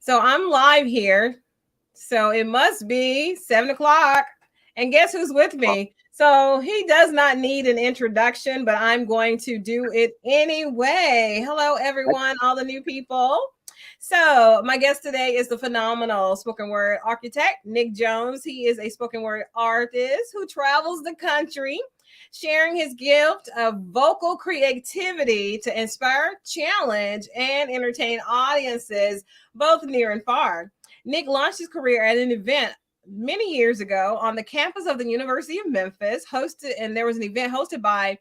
So I'm live here. So it must be 7 o'clock. And guess who's with me? So he does not need an introduction, but I'm going to do it anyway. Hello, everyone, all the new people. So my guest today is the phenomenal spoken word architect, Nick Jones. He is a spoken word artist who travels the country, sharing his gift of vocal creativity to inspire, challenge, and entertain audiences, both near and far. Nick launched his career at an event many years ago on the campus of the University of Memphis, and there was an event hosted by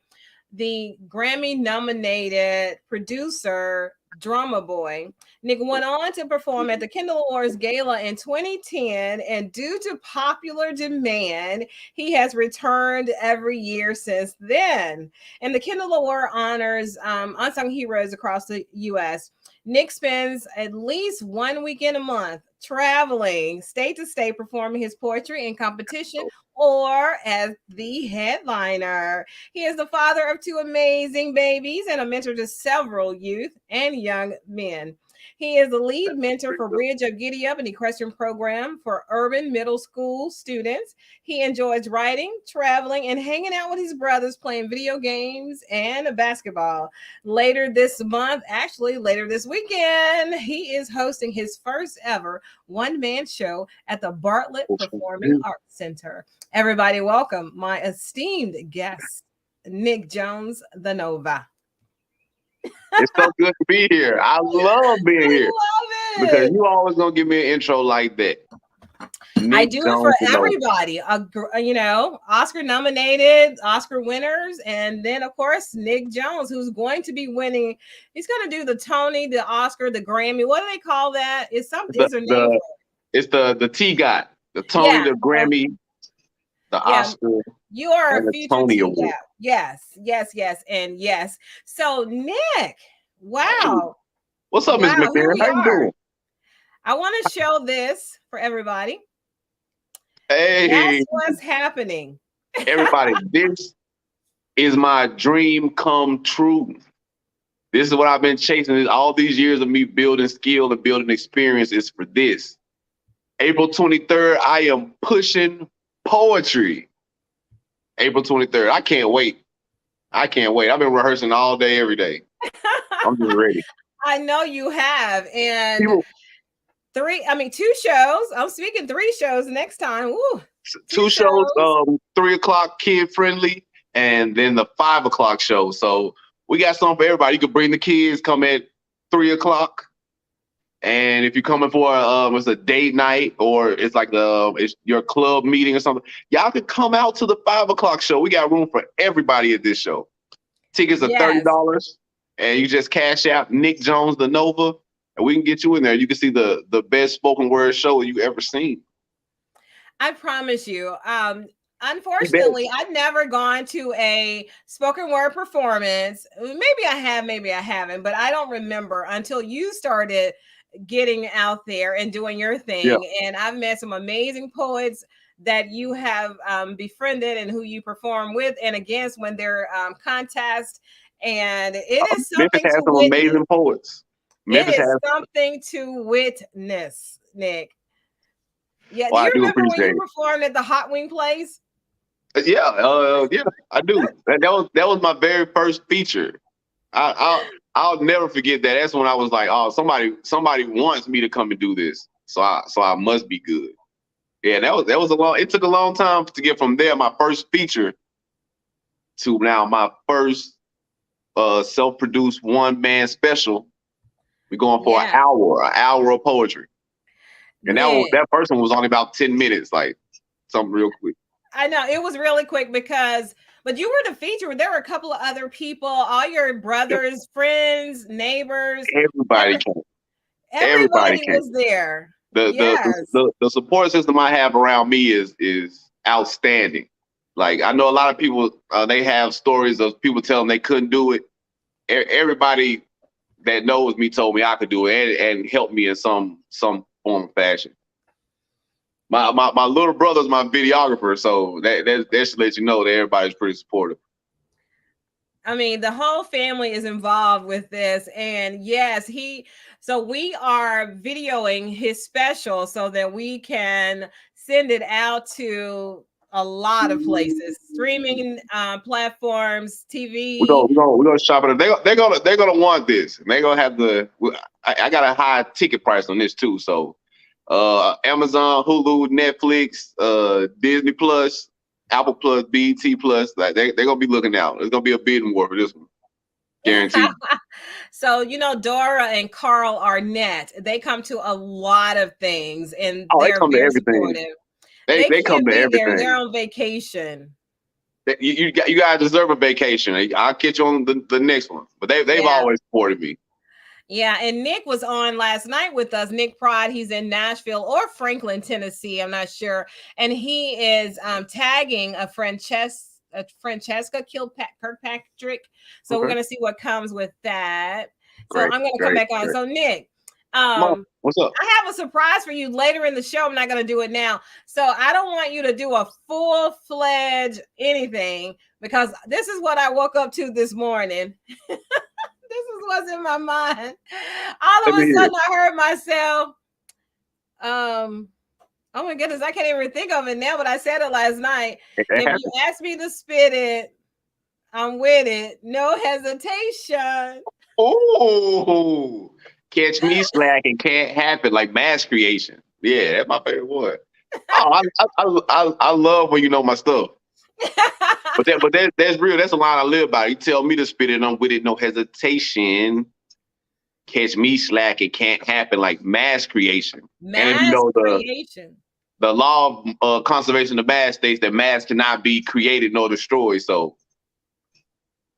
the Grammy nominated producer Drumma Boy. Nick went on to perform at the Kindle Awards Gala in 2010, and due to popular demand, he has returned every year since then. And the Kindle Award honors unsung heroes across the U.S. Nick spends at least 1 weekend a month traveling state to state, performing his poetry in competition or as the headliner. He is the father of 2 amazing babies and a mentor to several youth and young men. He is the lead mentor for Bridge Up Giddy Up, an equestrian program for urban middle school students. He enjoys writing, traveling, and hanging out with his brothers, playing video games and basketball. Later this month, actually later this weekend, he is hosting his first ever one-man show at the Bartlett Performing Arts Center. Everybody welcome my esteemed guest, Nick Jones, the Nova. It's so good to be here. I love being here. Love it. Because you always gonna give me an intro like that. Nick I do Jones it for everybody. Oscar nominated, Oscar winners, and then of course Nick Jones, who's going to be winning. He's going to do the Tony, the Oscar, the Grammy. What do they call that? It's something. It's the T-GOT, the Tony, the Grammy, the Oscar. You are a future Tony Award. Yes, and yes. So Nick, wow. Hey. What's up, Ms. McNary? How you doing? I want to show this for everybody. Hey. That's what's happening. Everybody, this is my dream come true. This is what I've been chasing. All these years of me building skill and building experience is for this. April 23rd, I am pushing poetry. April 23rd. I can't wait. I've been rehearsing all day, every day. I'm just ready. I know you have. And 2 shows. I'm speaking 3 shows next time. Woo. 2 shows, 3 o'clock kid friendly, and then the 5 o'clock show. So we got something for everybody. You can bring the kids, come at 3 o'clock. And if you're coming for it's a date night or it's like it's your club meeting or something, y'all can come out to the 5 o'clock show. We got room for everybody at this show. Tickets are $30, and you just cash out Nick Jones the Nova, and we can get you in there. You can see the best spoken word show you ever seen. I promise you. Unfortunately, I've never gone to a spoken word performance. Maybe I have, maybe I haven't, but I don't remember until you started getting out there and doing your thing. Yeah. And I've met some amazing poets that you have befriended and who you perform with and against when they're contests. And it is something Memphis has some amazing poets. It is something to witness, Nick. Yeah, do you remember when you performed at the Hot Wing Place? Yeah, I do. That was my very first feature. I'll never forget that. That's when I was like, oh, somebody wants me to come and do this, so I must be good. Yeah, that was it took a long time to get from there, my first feature, to now my first self-produced one-man special. We're going for an hour of poetry. And that person was only about 10 minutes, like something real quick. I know it was really quick but you were the feature. There were a couple of other people, all your brothers, friends, neighbors. Everybody came. Everybody was there. The support system I have around me is outstanding. Like I know a lot of people, they have stories of people telling they couldn't do it. Everybody that knows me told me I could do it and helped me in some form of fashion. My little brother's my videographer, so that should let you know that everybody's pretty supportive. I mean, the whole family is involved with this. And yes, So we are videoing his special so that we can send it out to a lot of places, streaming platforms, TV. We're gonna shop it. They're gonna want this. And they're gonna have the. I got a high ticket price on this too. So, Amazon, Hulu, Netflix, Disney Plus, Apple Plus, BT Plus. Like they're gonna be looking out. There's gonna be a bidding war for this one, guaranteed. So Dora and Carl Arnett, they come to a lot of things, and Oh, they they're come to very everything. supportive. They come Can't to be there; everything. they're on vacation. You guys deserve a vacation. I'll catch you on the next one. But they've always supported me. Yeah, and Nick was on last night with us. Nick Pride, he's in Nashville or Franklin, Tennessee. I'm not sure. And he is tagging a Francesca Kirkpatrick. So we're gonna see what comes with that. So I'm gonna come back on. So Nick, what's up? I have a surprise for you later in the show. I'm not gonna do it now. So I don't want you to do a full-fledged anything, because this is what I woke up to this morning. This is what's in my mind. All of a sudden, I heard myself. Oh my goodness, I can't even think of it now, but I said it last night. If you ask me to spit it, I'm with it. No hesitation. Oh, catch me slacking can't happen, like mass creation. Yeah, that's my favorite one. Oh, I love when you know my stuff. But that's real. That's a line I live by. You tell me to spit it, I'm with it, no hesitation. Catch me slacking can't happen, like mass creation. Creation. The law of conservation of mass states that mass cannot be created nor destroyed. So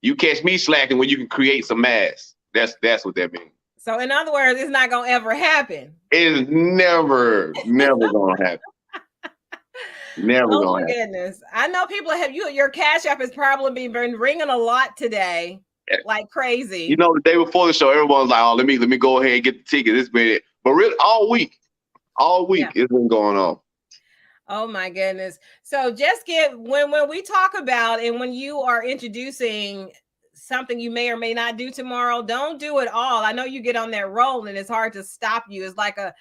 you catch me slacking when you can create some mass. That's what that means. So in other words, it's not gonna ever happen. It's never gonna happen. Never oh gonna my happen. Goodness. I know people have your Cash App has probably been ringing a lot today. Like crazy. You know, the day before the show, everyone's like, "Oh, let me go ahead and get the ticket." It's been, but really all week it's been going on. Oh my goodness! So just when we talk about, and when you are introducing something you may or may not do tomorrow, don't do it all. I know you get on that roll, and it's hard to stop you. It's like a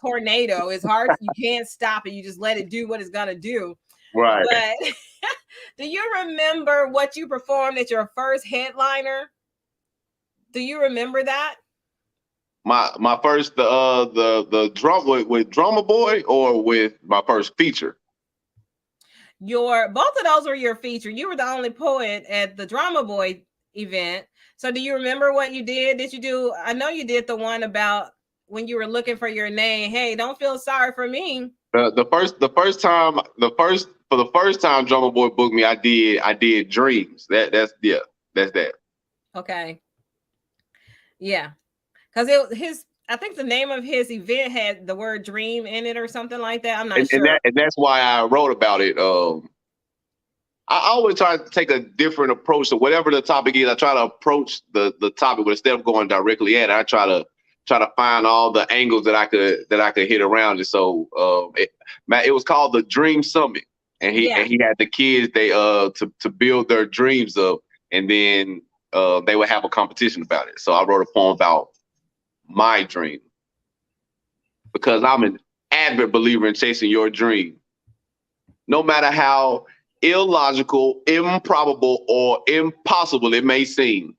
tornado. It's hard. You can't stop it. You just let it do what it's gonna do. Right. But do you remember what you performed at your first headliner? Do you remember that? My first the drum with Drumma Boy, or with my first feature? Both of those were your feature. You were the only poet at the Drumma Boy event. So do you remember what you did? Did you do? I know you did the one about when you were looking for your name. Hey, don't feel sorry for me. The first time Drumma Boy booked me, I did Dreams. That's that. Okay. Yeah. Because I think the name of his event had the word dream in it or something like that. I'm not sure. And that's why I wrote about it. I always try to take a different approach to whatever the topic is. I try to approach the topic, but instead of going directly at it, I try to find all the angles that I could hit around it. So it was called the Dream Summit, and he had the kids to build their dreams up, and then they would have a competition about it. So I wrote a poem about my dream, because I'm an avid believer in chasing your dream, no matter how illogical, improbable, or impossible it may seem.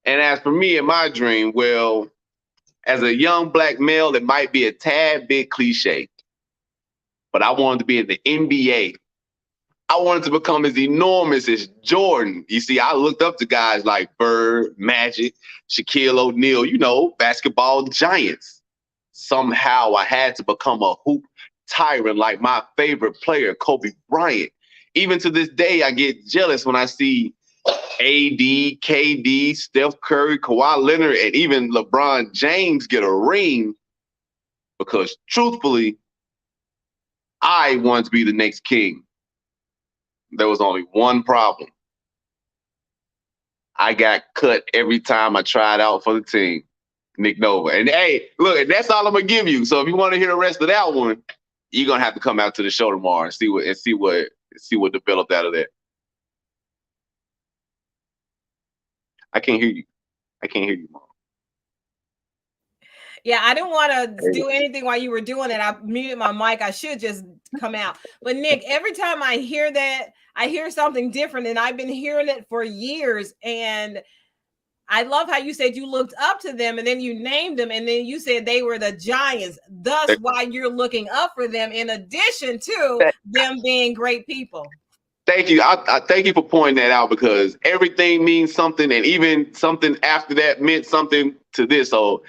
And as for me and my dream, well, as a young Black male, it might be a tad bit cliche, but I wanted to be in the NBA. I wanted to become as enormous as Jordan. You see, I looked up to guys like Bird, Magic, Shaquille O'Neal, basketball giants. Somehow I had to become a hoop tyrant like my favorite player, Kobe Bryant. Even to this day, I get jealous when I see AD, KD, Steph Curry, Kawhi Leonard, and even LeBron James get a ring, because truthfully, I want to be the next king. There was only one problem. I got cut every time I tried out for the team. Nick Nova. And hey, look, and that's all I'm gonna give you. So if you want to hear the rest of that one, you're gonna have to come out to the show tomorrow and see what developed out of that. I can't hear you. Mom. Yeah, I didn't want to do anything while you were doing it. I muted my mic. I should just come out. But Nick, every time I hear that, I hear something different, and I've been hearing it for years. And I love how you said you looked up to them, and then you named them, and then you said they were the giants. Thus, why you're looking up for them, in addition to them being great people. Thank you. I thank you for pointing that out, because everything means something, and even something after that meant something to this. So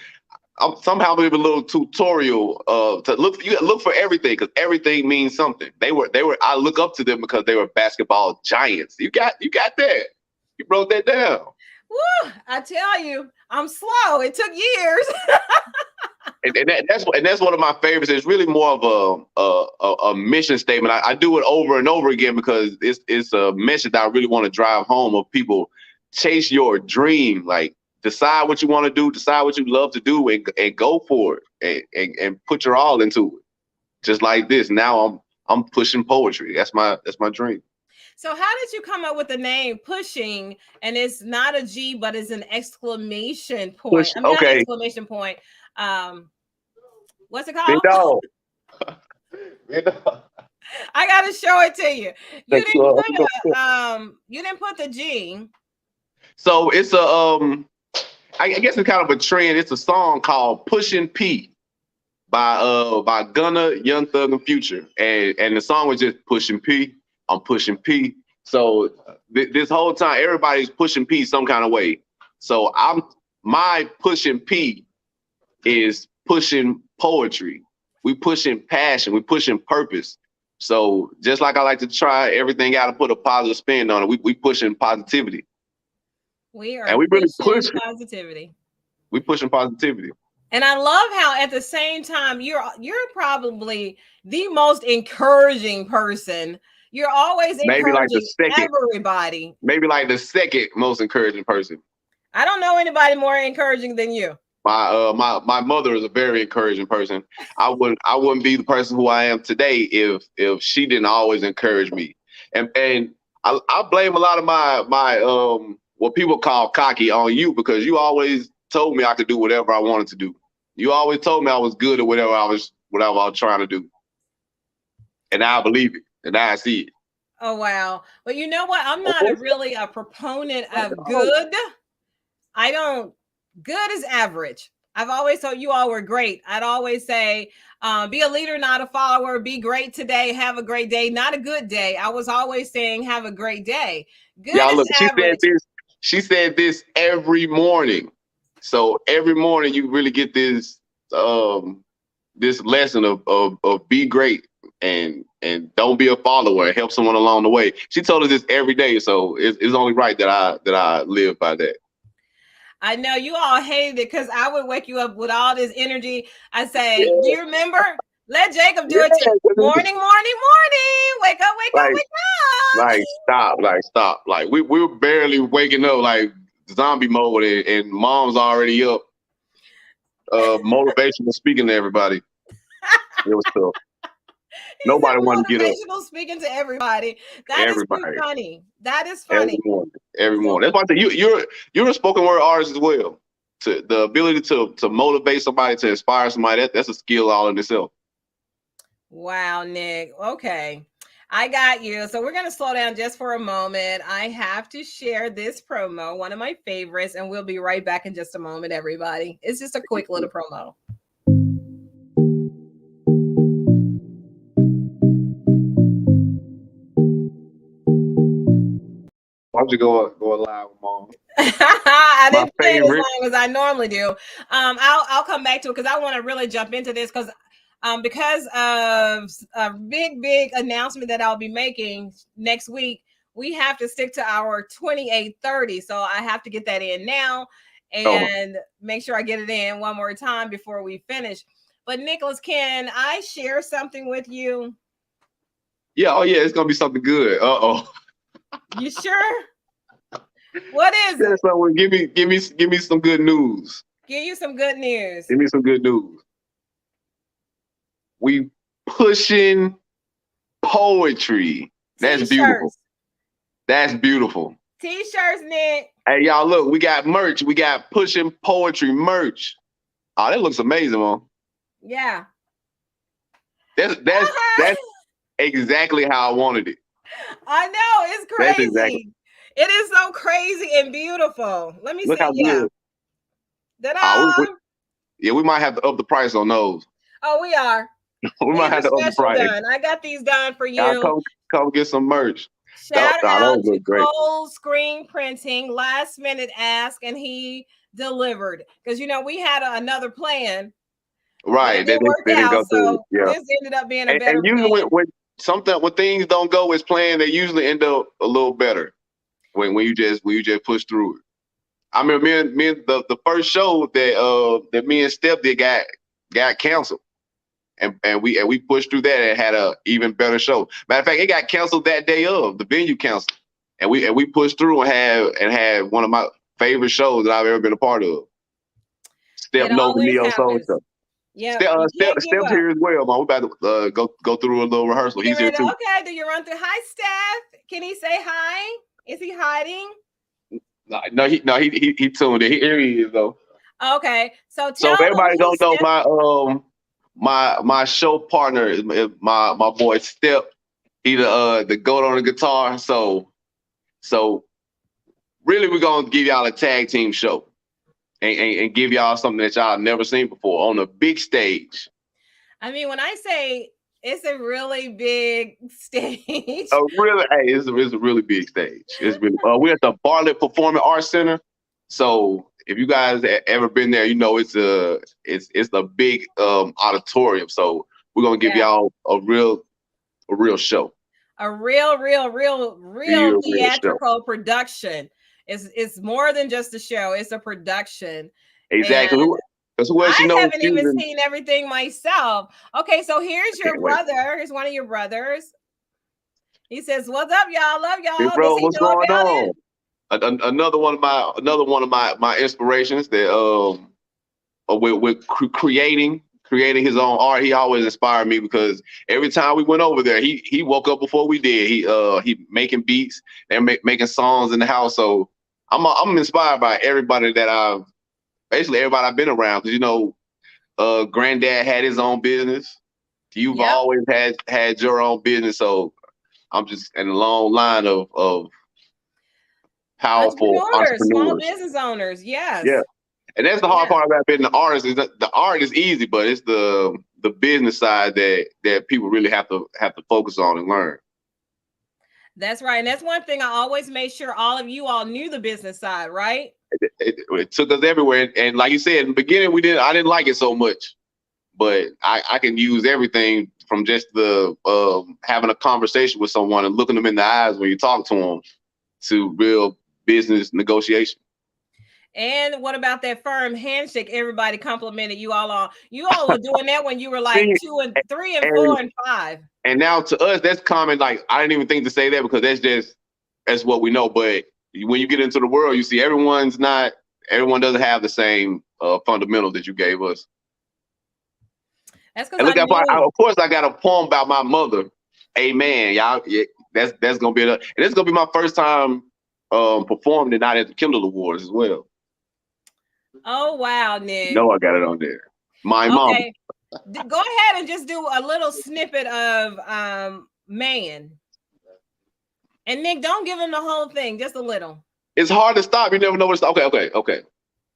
I'm somehow give a little tutorial to look. You look for everything, because everything means something. They were. I look up to them because they were basketball giants. You got that. You wrote that down. Woo, I tell you, I'm slow. It took years. and that's one of my favorites. It's really more of a mission statement. I do it over and over again because it's a message that I really want to drive home of people. Chase your dream. Like, decide what you want to do, decide what you love to do, and go for it, and put your all into it. Just like this. Now I'm pushing poetry. That's my dream. So how did you come up with the name Pushing? And it's not a G, but it's an exclamation point. Push, I mean, okay. not exclamation point. What's it called? I gotta show it to you. You didn't put the G. So it's I guess it's kind of a trend. It's a song called Pushin P by Gunna, Young Thug, and Future, and the song was just Pushin P. I'm pushing P. So this whole time, everybody's pushing P some kind of way. So my pushing P is pushing poetry. We pushing passion. We pushing purpose. So just like I like to try everything out to put a positive spin on it, we pushing positivity. We are, and we really pushing positivity. We pushing positivity. And I love how at the same time you're probably the most encouraging person. You're always encouraging everybody. Maybe like the second most encouraging person. I don't know anybody more encouraging than you. My mother is a very encouraging person. I wouldn't be the person who I am today if she didn't always encourage me. And I blame a lot of my what people call cocky on you, because you always told me I could do whatever I wanted to do. You always told me I was good at whatever I was trying to do. And now I believe it. And now I see it. Oh, wow. But you know what? I'm not really a proponent of good. Good is average. I've always told you all were great. I'd always say, be a leader, not a follower. Be great today. Have a great day. Not a good day. I was always saying, have a great day. Good is average. She said this every morning. So every morning you really get this this lesson of be great and don't be a follower. Help someone along the way. She told us this every day, so it's only right that I live by that. I know you all hated it because I would wake you up with all this energy. I say, do you remember? Let Jacob do it to you. Morning, morning, morning. Wake up, wake up, wake up. Stop. Like we were barely waking up, like zombie mode, and mom's already up. Motivational speaking to everybody. It was tough. Nobody wanted to get up. Motivational speaking to everybody. That is funny. That is funny. Every morning. That's why I say you're a spoken word artist as well. To the ability to motivate somebody, to inspire somebody, that's a skill all in itself. Wow, Nick. Okay. I got you. So we're going to slow down just for a moment. I have to share this promo, one of my favorites, and we'll be right back in just a moment, everybody. It's just a quick little promo. Why don't you go live, Mom? I didn't play it as long as I normally do. I'll come back to it because I want to really jump into this because of a big announcement that I'll be making next week. We have to stick to our 28:30, so I have to get that in now and make sure I get it in one more time before we finish. But Nicholas, can I share something with you? Yeah. Oh yeah, it's gonna be something good. You sure? What is it? Someone give me some good news. Give you some good news. Give me some good news. We pushing poetry. That's beautiful. That's beautiful. T-shirts, Nick. Hey, y'all, look, we got merch. We got Pushing Poetry merch. Oh, that looks amazing, man. Yeah. That's exactly how I wanted it. I know, it's That's exactly. crazy. It is so crazy and beautiful. Let me Look see. how Yeah. good. Ta-da! Yeah, we might have to up the price on those. Oh, we are. We might These are have to up the special price. done. I got these done for Y'all you. come get some merch. Shout out Those to look great. Cole Screen Printing. Last minute ask, and he delivered. Because we had another plan, but Right. it didn't work They didn't out. go through. So Yeah. this ended up being a better And usually plan. when things don't go as planned, they usually end up a little better when you just push through it. I remember me and the first show that me and Steph did got canceled. And we pushed through that and had a even better show. Matter of fact, it got canceled that day of the venue canceled. And we pushed through and had one of my favorite shows that I've ever been a part of. Steph It knows the always Neo Soul happens. show. Yeah, Steph's here as well, man. We're about to go through a little rehearsal. He's here too. Okay, do you run through? Hi, Steph. Can he say hi? Is he hiding? No, he tuned in. Here he is though. Okay, so if everybody don't know, my show partner is my boy Steph. He the goat on the guitar. So really, we're gonna give y'all a tag team show and give y'all something that y'all never seen before on a big stage. I mean, when I say it's a really big stage, it's a really big stage. It's really, we're at the Bartlett Performing Arts Center. So if you guys ever been there, it's a big auditorium. So we're gonna give y'all a real show. A real theatrical production. It's more than just a show. It's a production. Exactly. I haven't even seen everything myself. Okay, so here's your brother. Here's one of your brothers. He says, "What's up, y'all? Love y'all." Hey, bro, what's going on? Another one of my inspirations that with creating his own art. He always inspired me because every time we went over there, he woke up before we did. He making beats and making songs in the house. So I'm inspired by everybody I've been around, because granddad had his own business. You've always had your own business. So I'm just in a long line of powerful entrepreneurs, small business owners. Yes. Yeah. And that's the hard part about being an artist, is that the art is easy, but it's the business side that people really have to focus on and learn. That's right. And that's one thing I always made sure all of you all knew, the business side, right? It took us everywhere. And like you said, in the beginning, I didn't like it so much, but I can use everything from just the having a conversation with someone and looking them in the eyes when you talk to them to real business negotiation. And what about that firm handshake everybody complimented you all on? You all were doing that when you were like 2 and 3 and 4 and 5. And now to us, that's common. Like, I didn't even think to say that because that's what we know. But when you get into the world, you see everyone doesn't have the same fundamentals that you gave us. That's because of course I got a poem about my mother. Amen. Y'all, yeah, that's gonna be and it's gonna be my first time performing tonight at the Kindle Awards as well. Oh wow, Nick. No, I got it on there. My mom. Go ahead and just do a little snippet of Man. And Nick, don't give him the whole thing, just a little. It's hard to stop. You never know what to stop. Okay.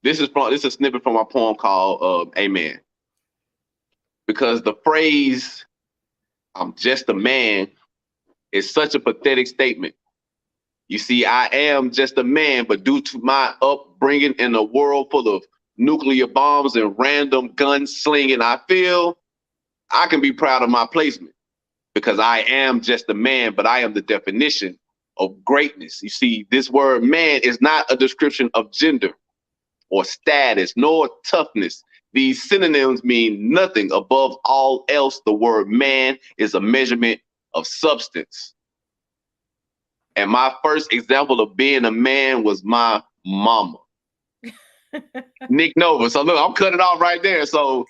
This is a snippet from my poem called Amen. Because the phrase "I'm just a man" is such a pathetic statement. You see, I am just a man, but due to my upbringing in a world full of nuclear bombs and random gun slinging, I feel I can be proud of my placement because I am just a man, but I am the definition of greatness. You see, this word man is not a description of gender or status, nor toughness. These synonyms mean nothing. Above all else, the word man is a measurement of substance. And my first example of being a man was my mama, Nick Nova. So look, I'm cutting off right there. So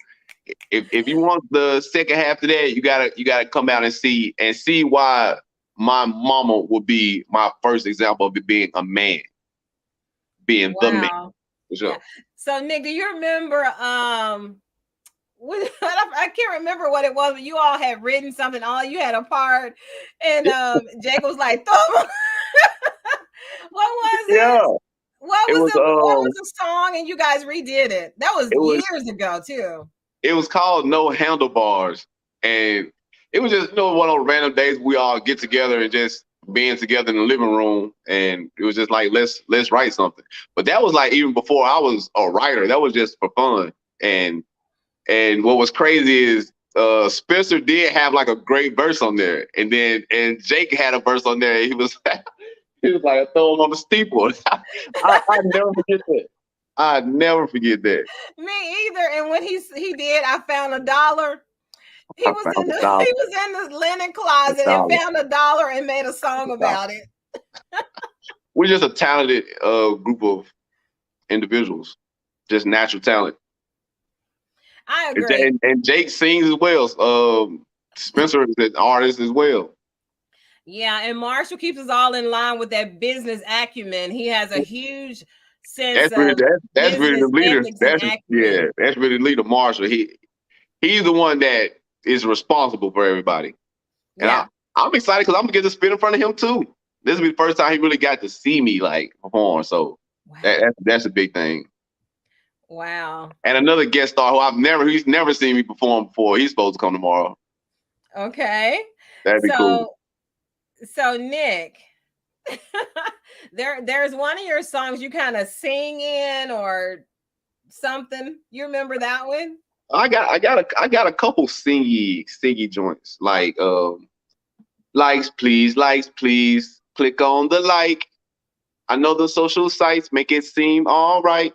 if you want the second half of that, you gotta come out and see why my mama would be my first example of it being a man, being the man. For Yeah. sure. So Nick, do you remember I can't remember what it was, but you all had written something, all you had a part, and Jake was like, "Thumb." What was it? Yeah. It was What was the song? And you guys redid it. That was it was years ago too. it was called No Handlebars. And it was just, one of those random days we all get together and just being together in the living room. And it was just like, let's write something. But that was like even before I was a writer. That was just for fun. And what was crazy is Spencer did have like a great verse on there. And Jake had a verse on there. He was he was like, I throw him on the steeple. I never forget that. I never forget that. Me either. And when he did, I found $1. He I was found in a dollar. he was in the linen closet and found $1 and made a song about it. We're just a talented group of individuals, just natural talent. I agree. And Jake sings as well. Spencer is an artist as well. Yeah, and Marshall keeps us all in line with that business acumen. He has a huge sense of That's really business the leader. ethics and acumen. That's really the leader, Marshall. He's the one that is responsible for everybody. And Yeah. I'm excited because I'm gonna get to spit in front of him too. This will be the first time he really got to see me like perform. So Wow. that's a big thing. Wow. And another guest star who he's never seen me perform before. He's supposed to come tomorrow. Okay. That'd be cool. So Nick, there's one of your songs you kind of sing in or something. You remember that one? I got a couple singy joints like likes please click on the like. I know the social sites make it seem all right.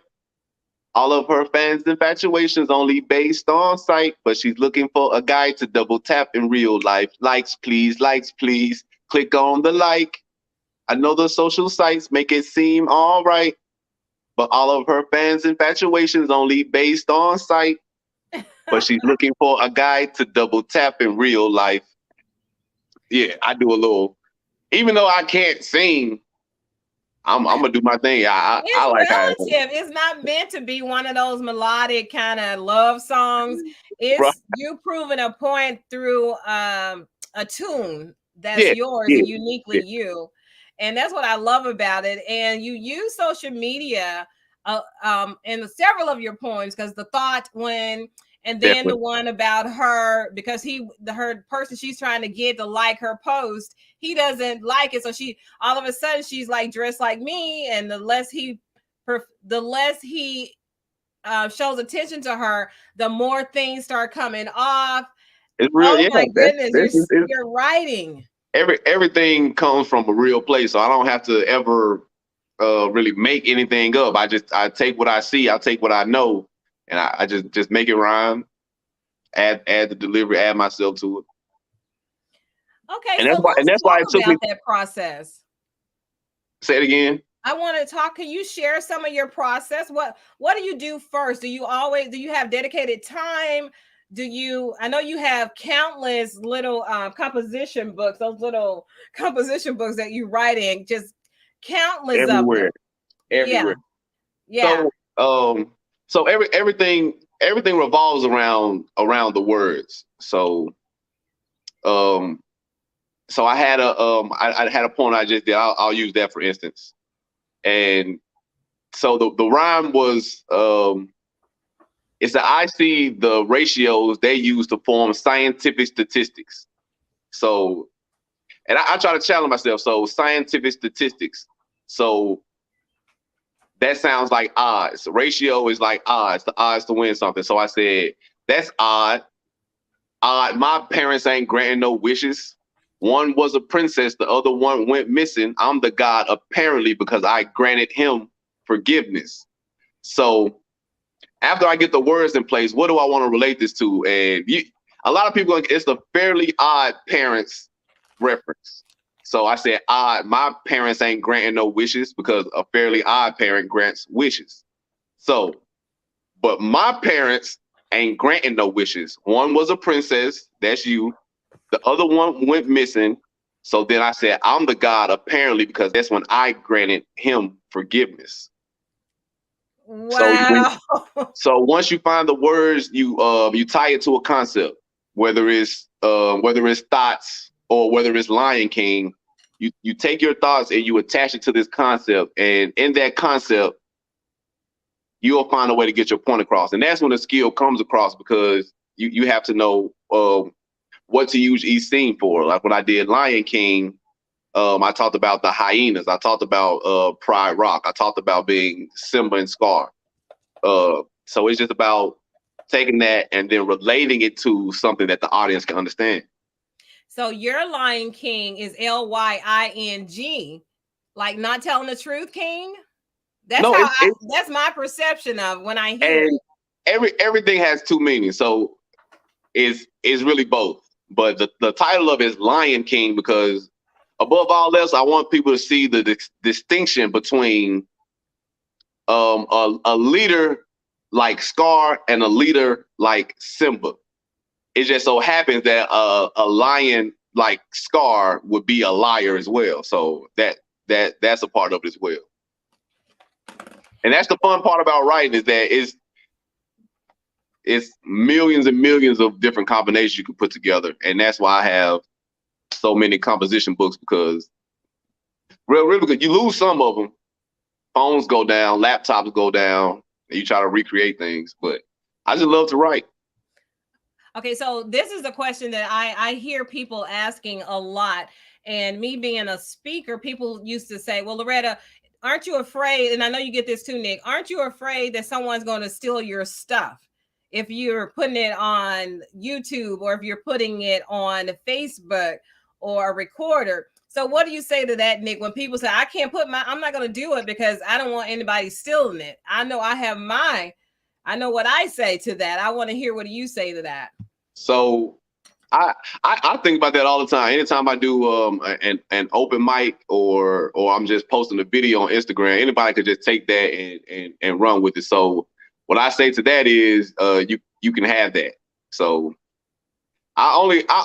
All of her fans' infatuations only based on sight, but she's looking for a guy to double tap in real life. Likes please click on the like. I know the social sites make it seem all right, but all of her fans' infatuations only based on sight. But she's looking for a guy to double tap in real life. Yeah, I do a little. Even though I can't sing, I'm gonna do my thing. I like relative. It's not meant to be one of those melodic kind of love songs. It's right. you proving a point through a tune that's yours and uniquely you. And that's what I love about it. And you use social media in several of your poems because the thought when and then Definitely. the one about her because her person she's trying to get to like her post, he doesn't like it, so she all of a sudden she's like dressed like me, and the less he shows attention to her, the more things start coming off. It's real. Oh my goodness, you're writing. Everything comes from a real place, so I don't have to ever really make anything up. I take what I see, I take what I know, and I just make it rhyme, add the delivery, add myself to it. Okay, so let's talk about that process. Say it again. I want to talk. Can you share some of your process? What do you do first? Do you have dedicated time? I know you have countless little composition books, those little composition books that you write in, just countless everywhere. of them. Everywhere. Yeah. So everything revolves around the words. So I had I had a poem I just did. I'll use that for instance. And so the rhyme was it's that I see the ratios they use to form scientific statistics. So, and I try to challenge myself. So scientific statistics. So that sounds like odds. Ratio is like odds, the odds to win something. So I said, that's odd. Odd. My parents ain't granting no wishes. One was a princess, the other one went missing. I'm the god apparently because I granted him forgiveness. So after I get the words in place, what do I want to relate this to? And a lot of people, it's the Fairly Odd Parents reference. So I said, odd, my parents ain't granting no wishes because a Fairly Odd Parent grants wishes. So, but my parents ain't granting no wishes. One was a princess, that's you. The other one went missing. So then I said, I'm the god apparently because that's when I granted him forgiveness. Wow. So once you find the words, you tie it to a concept, whether it's thoughts or whether it's Lion King. You take your thoughts and you attach it to this concept, and in that concept, you'll find a way to get your point across. And that's when the skill comes across, because you have to know what to use each scene for. Like when I did Lion King, I talked about the hyenas. I talked about Pride Rock. I talked about being Simba and Scar. So it's just about taking that and then relating it to something that the audience can understand. So your Lion King is Lying, like not telling the truth, King. That's No, that's my perception of when I hear it. Everything has two meanings, so it's really both. But the title of it is Lion King because above all else, I want people to see the distinction between a leader like Scar and a leader like Simba. It just so happens that a lion like Scar would be a liar as well. So that's a part of it as well. And that's the fun part about writing, is that it's millions and millions of different combinations you can put together. And that's why I have so many composition books, because really, because you lose some of them. Phones go down, laptops go down, and you try to recreate things. But I just love to write. Okay, so this is a question that I hear people asking a lot. And me being a speaker, people used to say, well, Loretta, aren't you afraid? And I know you get this too, Nick. Aren't you afraid that someone's going to steal your stuff if you're putting it on YouTube or if you're putting it on Facebook or a recorder? So what do you say to that, Nick, when people say, I'm not going to do it because I don't want anybody stealing it? I know I have I know what I say to that. I want to hear what you say to that. So I think about that all the time. Anytime I do an open mic or I'm just posting a video on Instagram, anybody could just take that and run with it. So what I say to that is you can have that. So I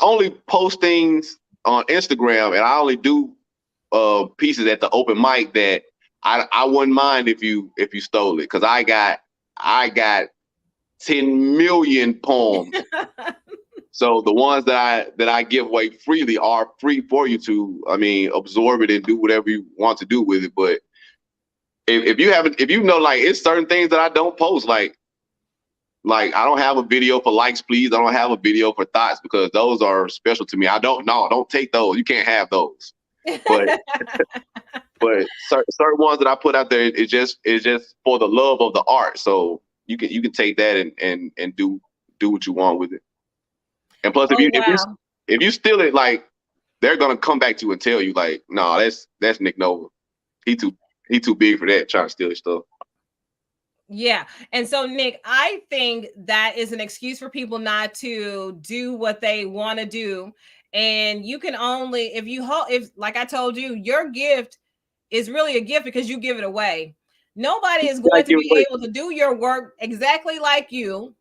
only post things on Instagram, and I only do pieces at the open mic that I wouldn't mind if you stole it, because I got 10 million poems. So the ones that I give away freely are free for you to, absorb it and do whatever you want to do with it. But if you know, like, it's certain things that I don't post, like I don't have a video for likes, please. I don't have a video for thoughts, because those are special to me. Don't take those. You can't have those. But but certain ones that I put out there, it's just for the love of the art. So you can take that and do what you want with it. And plus, if you steal it, like, they're gonna come back to you and tell you, like, no, that's Nick Nova. He too big for that, trying to steal his stuff. Yeah. And so, Nick, I think that is an excuse for people not to do what they want to do. And you can only, if like I told you, your gift is really a gift because you give it away. Nobody is going to be able to do your work exactly like you.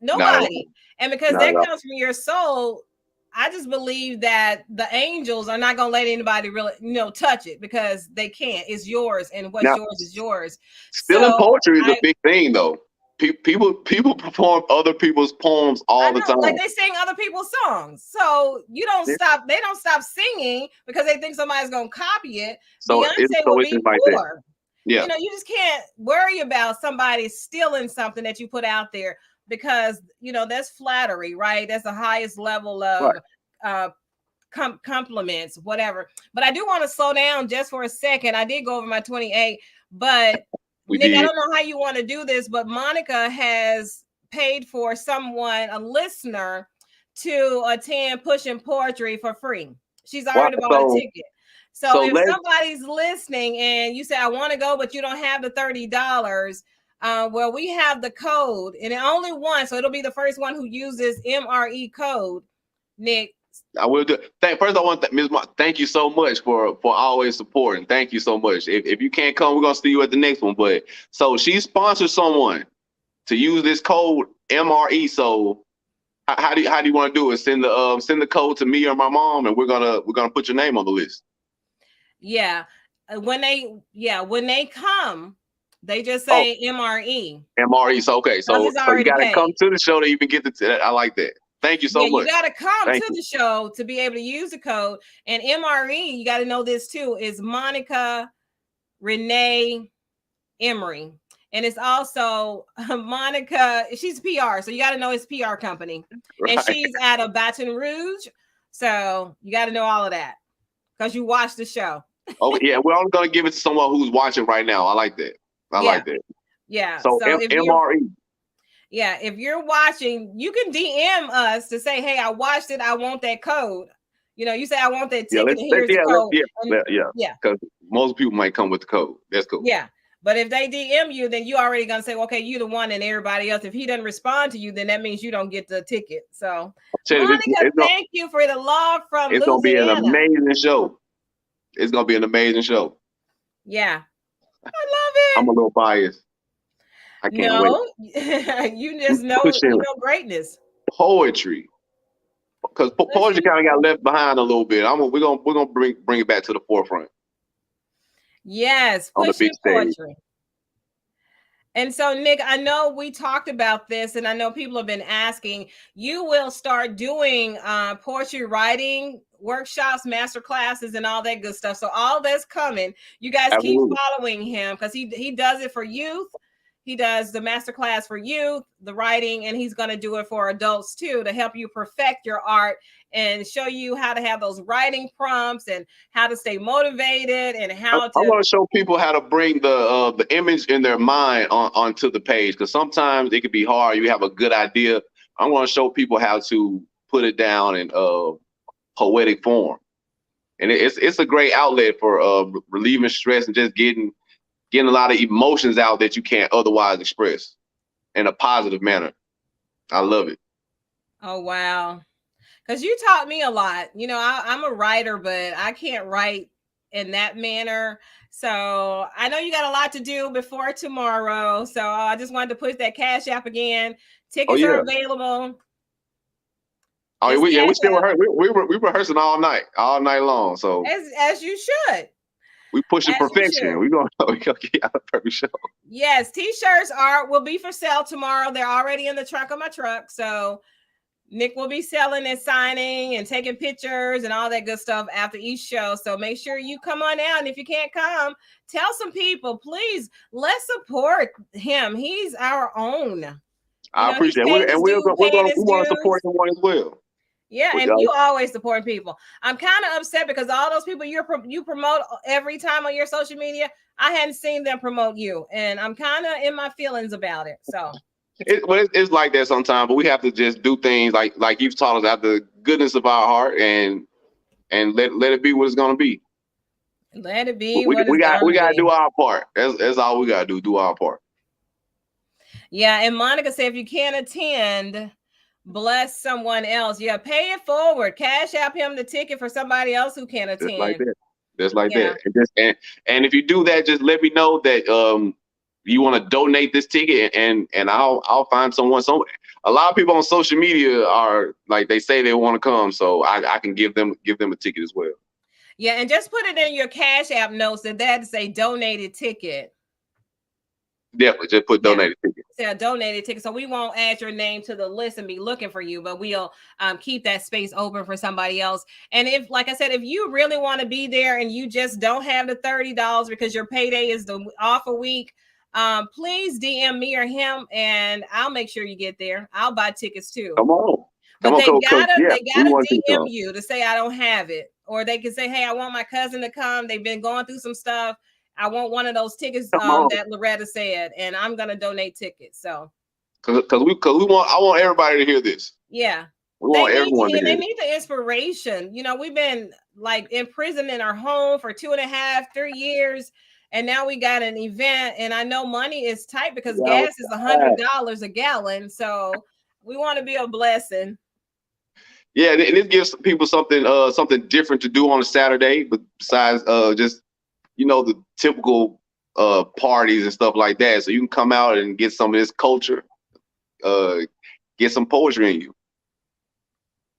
Nobody. And because that comes from your soul, I just believe that the angels are not going to let anybody really, touch it, because they can't. It's yours, and what's yours is yours. Stealing poetry is a big thing, though. People perform other people's poems all the time. Like, they sing other people's songs. So you don't stop. They don't stop singing because they think somebody's going to copy it. So Beyonce will be poor. Yeah. You just can't worry about somebody stealing something that you put out there, because that's flattery, right? That's the highest level of compliments, whatever. But I do want to slow down just for a second. I did go over my 28, but Nick, I don't know how you want to do this, but Monica has paid for a listener, to attend Pushin Poetry for free. She's already bought a ticket. So if somebody's listening and you say, I want to go, but you don't have the $30, well, we have the code, and only one, so it'll be the first one who uses MRE code. Nick, I will do. First, I want Ms. Thank you so much for always supporting. Thank you so much. If you can't come, we're gonna see you at the next one. But so she sponsored someone to use this code MRE. So how do you want to do it? Send the code to me or my mom, and we're gonna put your name on the list. Yeah, when they come, They just say MRE. MRE. So okay, so it's you already gotta paid. come to the show to even get the. I like that. Thank you so much. You got to come Thank to you. the show to be able to use the code. And MRE, you got to know this too, is Monica Renee Emery. And it's also Monica, she's PR. So you got to know it's PR company. Right. And she's out of Baton Rouge. So you got to know all of that because you watch the show. Oh, yeah. We're only going to give it to someone who's watching right now. I like that. I like that. Yeah. So MRE. Yeah, if you're watching, you can DM us to say, "Hey, I watched it. I want that code." You know, you say, "I want that ticket." And here's the code. Yeah. Because most people might come with the code. That's cool. Yeah, but if they DM you, then you already gonna say, "Okay, you the one," and everybody else. If he doesn't respond to you, then that means you don't get the ticket. So, Monica, thank you for the love from Louisiana. It's gonna be an amazing show. It's gonna be an amazing show. Yeah, I love it. I'm a little biased. I can't wait. You just know, greatness. Poetry, because poetry kind of got left behind a little bit. We're gonna bring it back to the forefront. Yes, pushing poetry. And so, Nick, I know we talked about this, and I know people have been asking. You will start doing poetry writing workshops, master classes, and all that good stuff. So all that's coming. You guys keep following him because he does it for youth. He does the masterclass for youth, the writing, and he's going to do it for adults too to help you perfect your art and show you how to have those writing prompts and how to stay motivated and how to. I want to show people how to bring the image in their mind onto the page because sometimes it can be hard. You have a good idea. I want to show people how to put it down in poetic form, and it's a great outlet for relieving stress and just getting a lot of emotions out that you can't otherwise express in a positive manner. I love it. Oh, wow. Because you taught me a lot. You know, I'm a writer, but I can't write in that manner. So I know you got a lot to do before tomorrow. So I just wanted to push that Cash App again. Tickets are available. Oh, we still rehearsing. We rehearsing all night long. So as you should. We pushing perfection. We're gonna get out of perfect show. Yes, t-shirts will be for sale tomorrow. They're already in the trunk of my truck. So Nick will be selling and signing and taking pictures and all that good stuff after each show. So make sure you come on out. And if you can't come, tell some people, please. Let's support him. He's our own. I appreciate it. And we want to support him as well. Yeah, and you always support people. I'm kind of upset because all those people you promote every time on your social media, I hadn't seen them promote you, and I'm kind of in my feelings about it. So it's like that sometimes, but we have to just do things like you've taught us out the goodness of our heart and let it be what it's gonna be. Let it be. We gotta do our part. That's all we gotta do our part. Yeah, and Monica said if you can't attend, bless someone else. Yeah, pay it forward. Cash app him the ticket for somebody else who can't attend. Just like that. And if you do that, just let me know that you want to donate this ticket, and I'll find someone. A lot of people on social media are like they say they want to come, so I can give them a ticket as well. Yeah, and just put it in your Cash App notes that is a donated ticket. Definitely, just put donated ticket. Say a donated ticket, so we won't add your name to the list and be looking for you, but we'll keep that space open for somebody else. And if, like I said, if you really want to be there and you just don't have the $30 because your payday is off a week, please DM me or him, and I'll make sure you get there. I'll buy tickets too. Come on. But they gotta DM you to say I don't have it, or they can say, "Hey, I want my cousin to come. They've been going through some stuff. I want one of those tickets that Loretta said, and I'm gonna donate tickets." So, because I want everybody to hear this. Yeah, we want everyone to hear. They need the inspiration. You know, we've been like in prison in our home for 2.5, 3 years, and now we got an event. And I know money is tight because gas is $100 a gallon. So we want to be a blessing. Yeah, and it gives people something different to do on a Saturday, but besides just the typical parties and stuff like that. So you can come out and get some of this culture, get some poetry in you.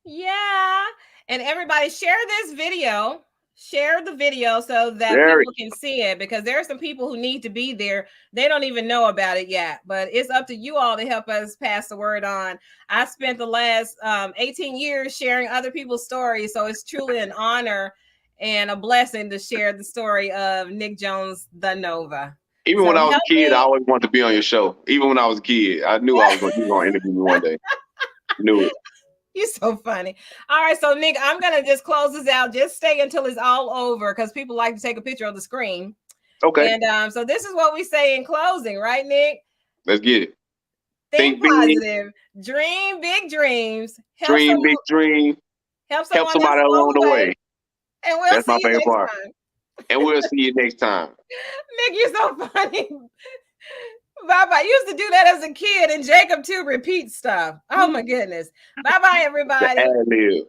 Yeah, and everybody share this video share the video so that people can see it, because there are some people who need to be there. They don't even know about it yet, but it's up to you all to help us pass the word on. I spent the last 18 years sharing other people's stories, so it's truly an honor and a blessing to share the story of Nick Jones, the Nova. Even when I was a kid, I always wanted to be on your show. Even when I was a kid, I knew you were going to interview me one day. Knew it. You're so funny. All right, so Nick, I'm gonna just close this out. Just stay until it's all over, because people like to take a picture of the screen. Okay. And so this is what we say in closing, right, Nick? Let's get it. Think positive. Big. Dream big dreams. Dream big dreams. Help somebody along the way. And we'll That's see my you favorite next part. time. And we'll see you next time. Nick, you're so funny. Bye-bye. I used to do that as a kid, and Jacob too repeats stuff. Oh my goodness. Bye-bye, everybody.